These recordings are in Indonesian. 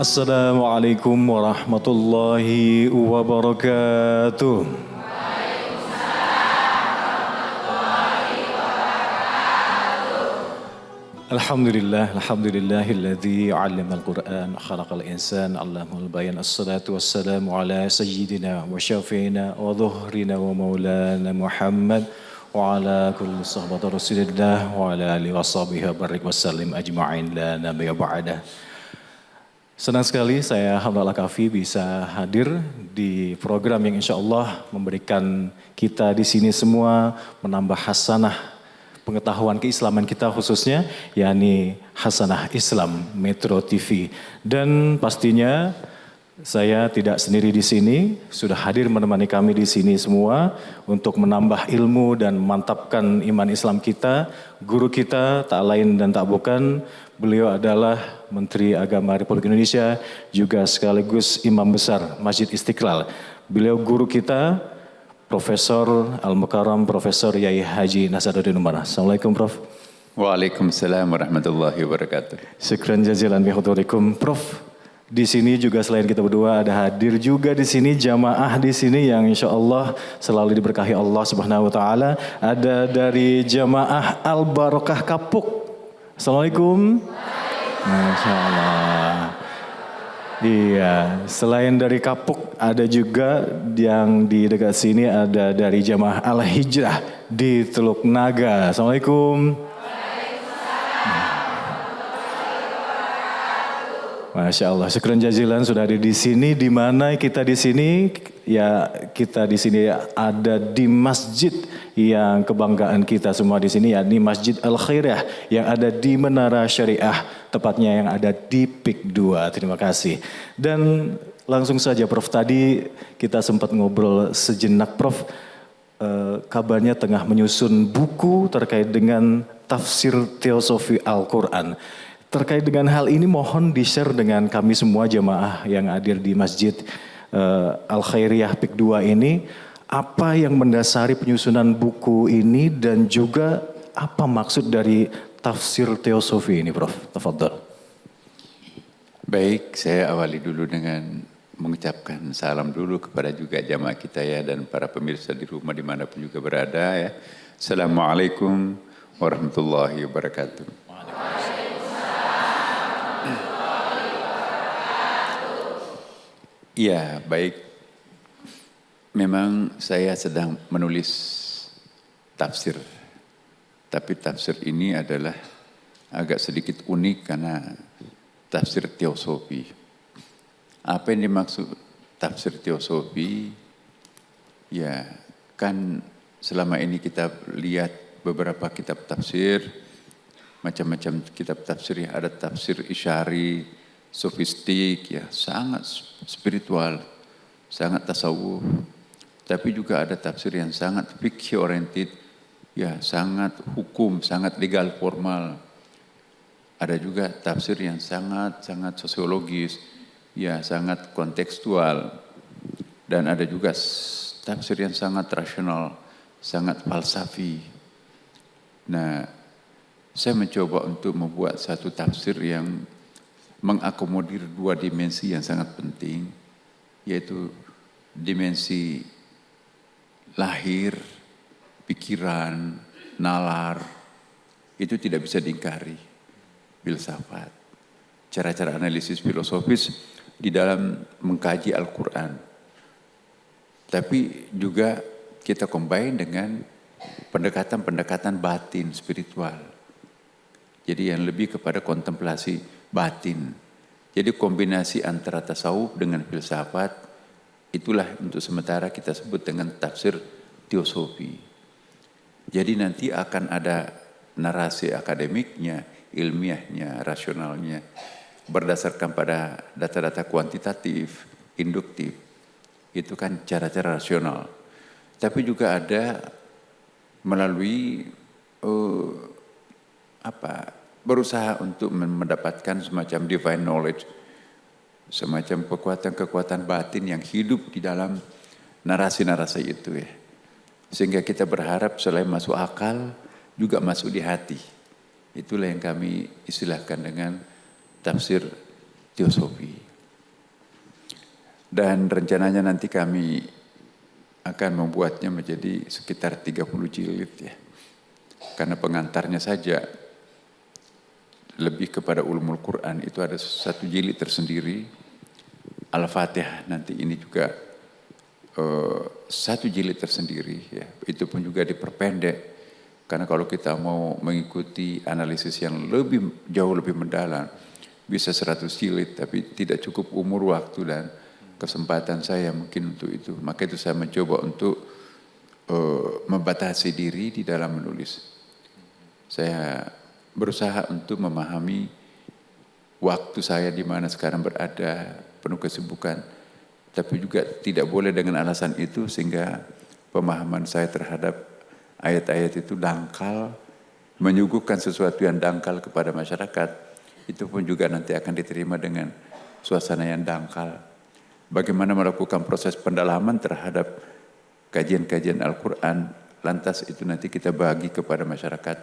Assalamualaikum warahmatullahi wabarakatuh. Alhamdulillahilladzi 'allamal Qur'an, khalaqal insan, 'allamahul bayan. Assalatu wassalamu ala sayyidina wa syafi'ina wa dhuhrina wa maulana Muhammad wa ala kulli sahabati Rasulillah wa ala alihi washabihi barik wasallim ajma'in la nabiyya ba'dah. Senang sekali saya Hamdallah Kafi bisa hadir di program yang insya Allah memberikan kita di sini semua menambah hasanah pengetahuan keislaman kita khususnya, yakni Hasanah Islam Metro TV. Dan pastinya saya tidak sendiri di sini, sudah hadir menemani kami di sini semua untuk menambah ilmu dan memantapkan iman Islam kita. Guru kita tak lain dan tak bukan, beliau adalah Menteri Agama Republik Indonesia, juga sekaligus Imam Besar Masjid Istiqlal. Beliau guru kita, Profesor Al-Mukarram, Profesor Yai Haji Nasaruddin Umar. Assalamualaikum Prof. Waalaikumsalam warahmatullahi wabarakatuh. Syukran jazilan bihudurikum. Prof, di sini juga selain kita berdua ada hadir juga di sini jamaah di sini yang insya Allah selalu diberkahi Allah Subhanahu Wa Taala. Ada dari jamaah Al Barokah Kapuk. Assalamualaikum. Masya Allah. Iya, selain dari Kapuk ada juga yang di dekat sini ada dari jamaah Al Hijrah di Teluk Naga. Assalamualaikum. Masya Allah, syukran jazilan sudah ada di sini. Di mana kita di sini? Ya, kita di sini ada di masjid yang kebanggaan kita semua di sini, yakni Masjid Al Khairiyah yang ada di Menara Syariah, tepatnya yang ada di PIK 2. Terima kasih. Dan langsung saja Prof, tadi kita sempat ngobrol sejenak Prof. Kabarnya tengah menyusun buku terkait dengan tafsir teosofi Al-Quran. Terkait dengan hal ini mohon di-share dengan kami semua jemaah yang hadir di Masjid Al Khairiyah PIK 2 ini. Apa yang mendasari penyusunan buku ini dan juga apa maksud dari tafsir teosofi ini Prof? Tafadhol. Baik, saya awali dulu dengan mengucapkan salam dulu kepada juga jamaah kita ya dan para pemirsa di rumah dimanapun juga berada ya. Assalamualaikum warahmatullahi wabarakatuh. Ya, baik. Memang saya sedang menulis tafsir. Tapi tafsir ini adalah agak sedikit unik karena tafsir teosofi. Apa yang dimaksud tafsir teosofi? Ya, kan selama ini kita lihat beberapa kitab tafsir, macam-macam kitab tafsir ya, ada tafsir isyari, sofistik ya, sangat spiritual, sangat tasawuf. Tapi juga ada tafsir yang sangat fikih oriented, ya sangat hukum, sangat legal formal. Ada juga tafsir yang sangat sosiologis, ya sangat kontekstual. Dan ada juga tafsir yang sangat rasional, sangat falsafi. Nah, saya mencoba untuk membuat satu tafsir yang mengakomodir dua dimensi yang sangat penting, yaitu dimensi lahir, pikiran, nalar, itu tidak bisa diingkari. Filsafat, cara-cara analisis filosofis di dalam mengkaji Al-Quran. Tapi juga kita combine dengan pendekatan-pendekatan batin, spiritual. Jadi yang lebih kepada kontemplasi batin. Jadi kombinasi antara tasawuf dengan filsafat, itulah untuk sementara kita sebut dengan tafsir teosofi. Jadi nanti akan ada narasi akademiknya, ilmiahnya, rasionalnya, berdasarkan pada data-data kuantitatif, induktif. Itu kan cara-cara rasional. Tapi juga ada melalui berusaha untuk mendapatkan semacam divine knowledge, semacam kekuatan-kekuatan batin yang hidup di dalam narasi-narasi itu ya. Sehingga kita berharap selain masuk akal, juga masuk di hati. Itulah yang kami istilahkan dengan tafsir teosofi. Dan rencananya nanti kami akan membuatnya menjadi sekitar 30 jilid ya. Karena pengantarnya saja lebih kepada ulumul Quran, itu ada satu jilid tersendiri. Al-Fatihah nanti ini juga satu jilid tersendiri ya. Itu pun juga diperpendek. Karena kalau kita mau mengikuti analisis yang jauh lebih mendalam, bisa 100 jilid, tapi tidak cukup umur, waktu, dan kesempatan saya mungkin untuk itu. Maka itu saya mencoba untuk membatasi diri di dalam menulis. Saya berusaha untuk memahami waktu saya di mana sekarang berada, penuh kesibukan. Tapi juga tidak boleh dengan alasan itu sehingga pemahaman saya terhadap ayat-ayat itu dangkal, menyuguhkan sesuatu yang dangkal kepada masyarakat. Itu pun juga nanti akan diterima dengan suasana yang dangkal. Bagaimana melakukan proses pendalaman terhadap kajian-kajian Al-Quran, lantas itu nanti kita bagi kepada masyarakat.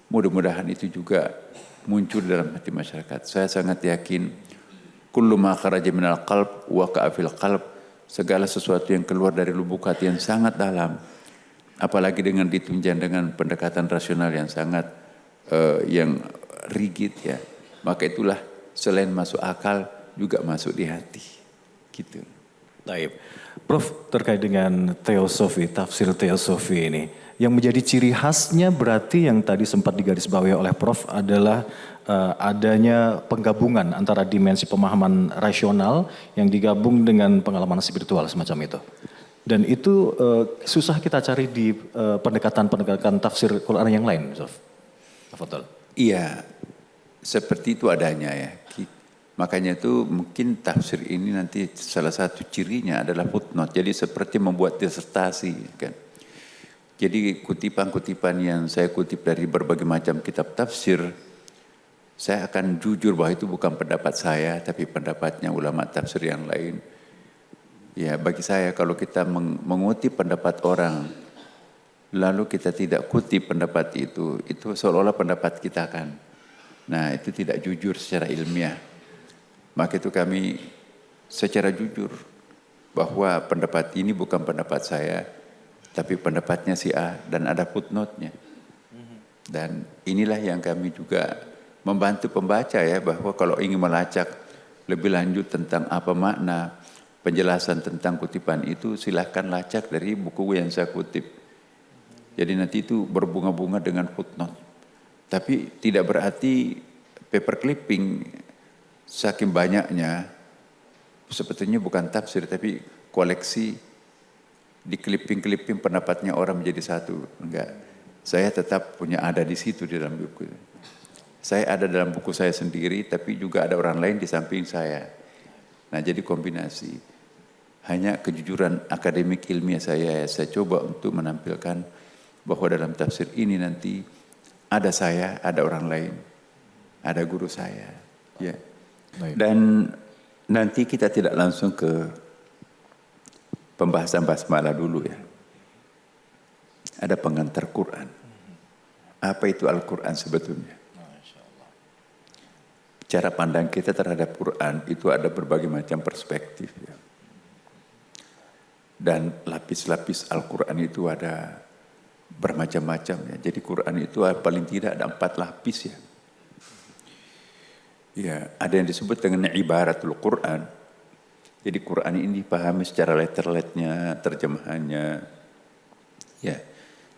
Mudah-mudahan itu juga muncul dalam hati masyarakat. Saya sangat yakin, kullu ma kharaja minal qalb waqa'a fil qalb, segala sesuatu yang keluar dari lubuk hati yang sangat dalam, apalagi dengan ditunjang dengan pendekatan rasional yang sangat yang rigid ya, maka itulah selain masuk akal juga masuk di hati gitu. Baik, Prof, terkait dengan teosofi, tafsir teosofi ini, yang menjadi ciri khasnya berarti yang tadi sempat digarisbawahi oleh Prof adalah adanya penggabungan antara dimensi pemahaman rasional yang digabung dengan pengalaman spiritual semacam itu. Dan itu susah kita cari di pendekatan-pendekatan tafsir Quran yang lain, Prof. Tafadhol. Iya, seperti itu adanya ya. Makanya itu mungkin tafsir ini nanti salah satu cirinya adalah footnote. Jadi seperti membuat disertasi kan. Jadi kutipan-kutipan yang saya kutip dari berbagai macam kitab tafsir, saya akan jujur bahwa itu bukan pendapat saya, tapi pendapatnya ulama tafsir yang lain. Ya, bagi saya kalau kita mengutip pendapat orang, lalu kita tidak kutip pendapat itu seolah-olah pendapat kita kan. Nah, itu tidak jujur secara ilmiah. Maka itu kami secara jujur bahwa pendapat ini bukan pendapat saya, tapi pendapatnya si A, dan ada footnote-nya. Dan inilah yang kami juga membantu pembaca ya, bahwa kalau ingin melacak lebih lanjut tentang apa makna penjelasan tentang kutipan itu, silahkan lacak dari buku yang saya kutip. Jadi nanti itu berbunga-bunga dengan footnote. Tapi tidak berarti paper clipping saking banyaknya sebetulnya bukan tafsir, tapi koleksi di clipping-clipping pendapatnya orang menjadi satu. Enggak. Saya tetap punya ada di situ di dalam buku. Saya ada dalam buku saya sendiri, tapi juga ada orang lain di samping saya. Nah, jadi kombinasi. Hanya kejujuran akademik ilmiah saya coba untuk menampilkan bahwa dalam tafsir ini nanti ada saya, ada orang lain, ada guru saya. Ya. Baik. Dan nanti kita tidak langsung ke pembahasan basmalah dulu ya. Ada pengantar Quran. Apa itu Al-Quran sebetulnya? Cara pandang kita terhadap Quran itu ada berbagai macam perspektif ya. Dan lapis-lapis Al-Quran itu ada bermacam-macam ya. Jadi Quran itu paling tidak ada 4 lapis ya. Ya, ada yang disebut dengan ibaratul Quran. Jadi Quran ini dipahami secara letter-letternya, terjemahannya. Ya.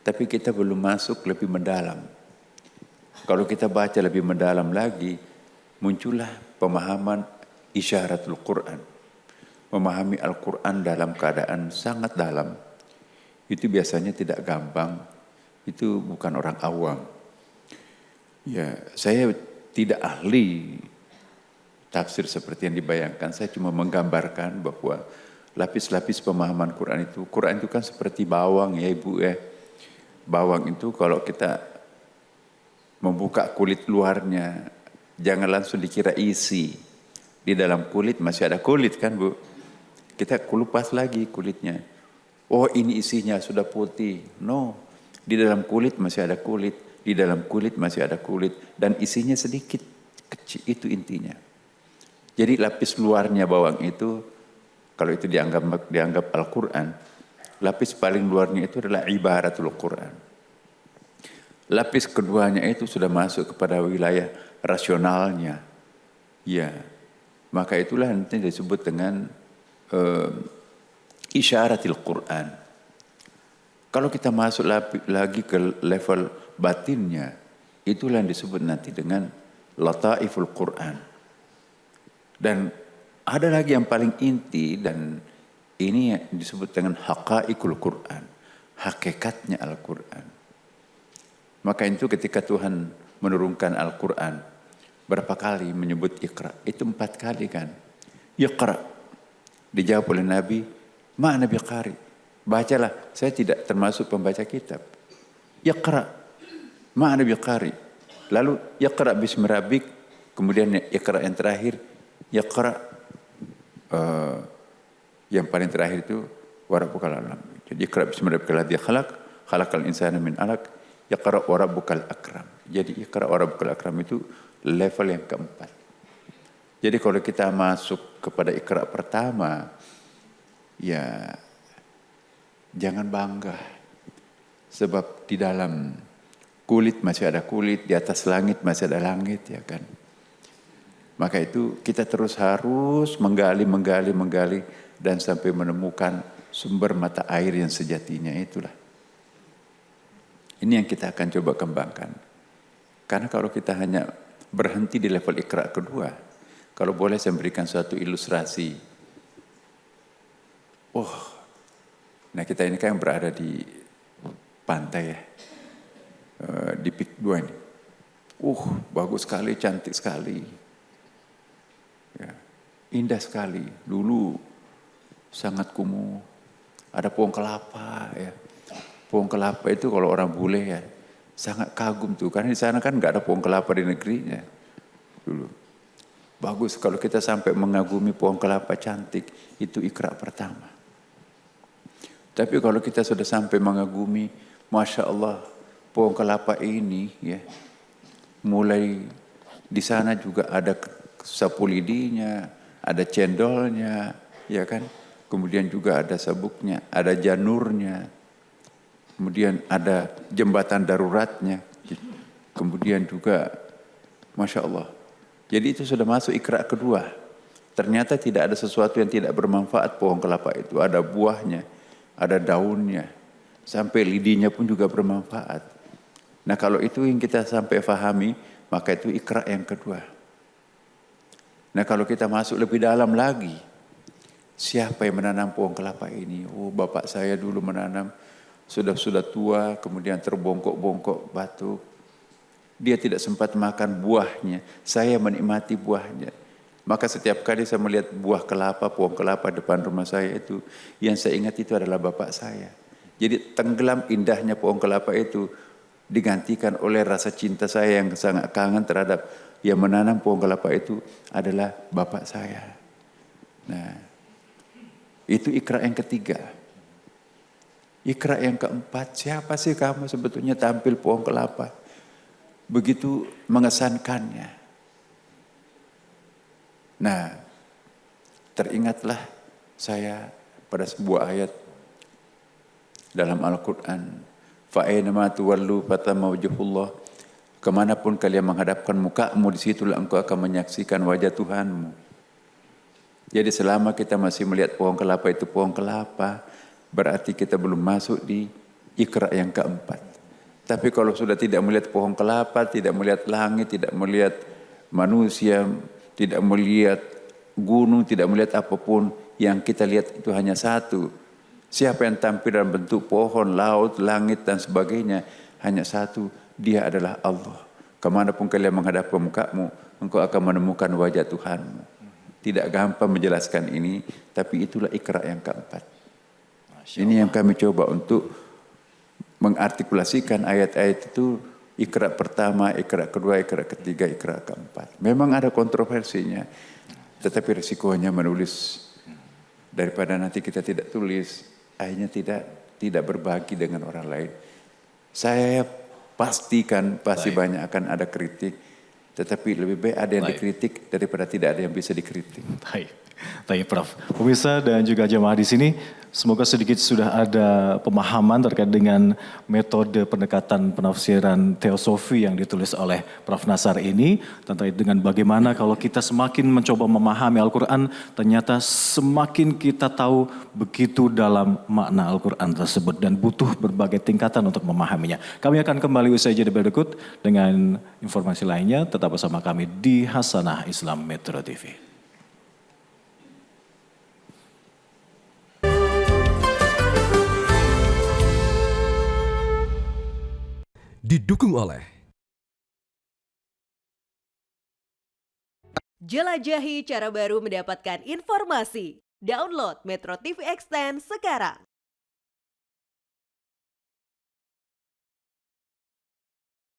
Tapi kita belum masuk lebih mendalam. Kalau kita baca lebih mendalam lagi, muncullah pemahaman isyaratul Quran. Memahami Al-Quran dalam keadaan sangat dalam. Itu biasanya tidak gampang. Itu bukan orang awam. Ya, saya tidak ahli tafsir seperti yang dibayangkan. Saya cuma menggambarkan bahwa lapis-lapis pemahaman Quran itu kan seperti bawang ya Ibu ya. Bawang itu kalau kita membuka kulit luarnya, jangan langsung dikira isi. Di dalam kulit masih ada kulit kan Bu. Kita kupas lagi kulitnya. Oh ini isinya sudah putih. No, di dalam kulit masih ada kulit. Di dalam kulit masih ada kulit. Dan isinya sedikit, kecil, itu intinya. Jadi lapis luarnya bawang itu Kalau itu dianggap Al-Quran, lapis paling luarnya itu adalah ibaratul Quran. Lapis keduanya itu sudah masuk kepada wilayah rasionalnya. Ya, maka itulah nanti disebut dengan isyaratil Quran. Kalau kita masuk lagi ke level batinnya, itulah yang disebut nanti dengan lataiful Quran. Dan ada lagi yang paling inti, dan ini disebut dengan haqaiqul Quran, hakikatnya Al-Quran. Maka itu ketika Tuhan menurunkan Al-Quran, berapa kali menyebut Iqra? Itu 4 kali kan. Iqra. Dijawab oleh Nabi, ma Nabi qari. Bacalah, saya tidak termasuk pembaca kitab. Iqra. Ma Nabi qari. Lalu Iqra bismi rabbik, kemudian Iqra yang terakhir, Iqra yang paling terakhir itu warabbukal alam. Jadi Iqra bismi rabbikal ladzi khalaq, khalaqal insana min 'alaq. Iqra wa rabbukal akram. Jadi Iqra wa rabbukal akram itu level yang keempat. Jadi kalau kita masuk kepada Iqra pertama, ya jangan bangga. Sebab di dalam kulit masih ada kulit, di atas langit masih ada langit, ya kan. Maka itu kita terus harus menggali dan sampai menemukan sumber mata air yang sejatinya itulah. Ini yang kita akan coba kembangkan. Karena kalau kita hanya berhenti di level Iqra kedua, kalau boleh saya berikan suatu ilustrasi. Nah kita ini kan berada di pantai ya, di Pik 2 ini. Bagus sekali, cantik sekali. Ya, indah sekali. Dulu sangat kumuh. Ada pohon kelapa ya. Pohon kelapa itu kalau orang bule ya sangat kagum tuh, karena di sana kan nggak ada pohon kelapa di negerinya dulu. Bagus kalau kita sampai mengagumi pohon kelapa cantik, itu Iqra pertama. Tapi kalau kita sudah sampai mengagumi, masya Allah, pohon kelapa ini ya, mulai di sana juga ada sapu lidinya, ada cendolnya, ya kan? Kemudian juga ada sabuknya, ada janurnya. Kemudian ada jembatan daruratnya. Kemudian juga, masya Allah. Jadi itu sudah masuk Iqra kedua. Ternyata tidak ada sesuatu yang tidak bermanfaat pohon kelapa itu. Ada buahnya, ada daunnya. Sampai lidinya pun juga bermanfaat. Nah kalau itu yang kita sampai fahami, maka itu Iqra yang kedua. Nah kalau kita masuk lebih dalam lagi, siapa yang menanam pohon kelapa ini? Bapak saya dulu menanam. Sudah tua, kemudian terbongkok-bongkok batu. Dia tidak sempat makan buahnya. Saya menikmati buahnya. Maka setiap kali saya melihat buah kelapa, pohon kelapa depan rumah saya itu, yang saya ingat itu adalah bapak saya. Jadi tenggelam indahnya pohon kelapa itu digantikan oleh rasa cinta saya yang sangat kangen terhadap yang menanam pohon kelapa itu adalah bapak saya. Nah, itu Iqra yang ketiga. Iqra yang keempat, siapa sih kamu sebetulnya tampil pohon kelapa? Begitu mengesankannya. Nah, teringatlah saya pada sebuah ayat dalam Al-Quran. Fa'ainama tuwallu fathamma wajhullah. Kemanapun kalian menghadapkan mukamu, disitulah engkau akan menyaksikan wajah Tuhanmu. Jadi selama kita masih melihat pohon kelapa itu pohon kelapa, berarti kita belum masuk di Iqra yang keempat. Tapi kalau sudah tidak melihat pohon kelapa, tidak melihat langit, tidak melihat manusia, tidak melihat gunung, tidak melihat apapun, yang kita lihat itu hanya satu. Siapa yang tampil dalam bentuk pohon, laut, langit dan sebagainya, hanya satu, dia adalah Allah. Kemanapun kalian menghadap ke mukamu, engkau akan menemukan wajah Tuhanmu. Tidak gampang menjelaskan ini, tapi itulah Iqra yang keempat. Ini yang kami coba untuk mengartikulasikan ayat-ayat itu, Iqra pertama, Iqra kedua, Iqra ketiga, Iqra keempat. Memang ada kontroversinya, tetapi risikonya menulis daripada nanti kita tidak tulis, akhirnya tidak berbagi dengan orang lain. Saya pastikan pasti banyak akan ada kritik, tetapi lebih baik ada yang dikritik daripada tidak ada yang bisa dikritik. Baik. Baik, Prof. Pemirsa dan juga jemaah di sini, semoga sedikit sudah ada pemahaman terkait dengan metode pendekatan penafsiran teosofi yang ditulis oleh Prof. Nasar ini, terkait dengan bagaimana kalau kita semakin mencoba memahami Al-Quran, ternyata semakin kita tahu begitu dalam makna Al-Quran tersebut dan butuh berbagai tingkatan untuk memahaminya. Kami akan kembali usai jeda berikut dengan informasi lainnya, tetap bersama kami di Hasanah Islam Metro TV. Didukung oleh jelajahi cara baru mendapatkan informasi. Download Metro TV Extend sekarang.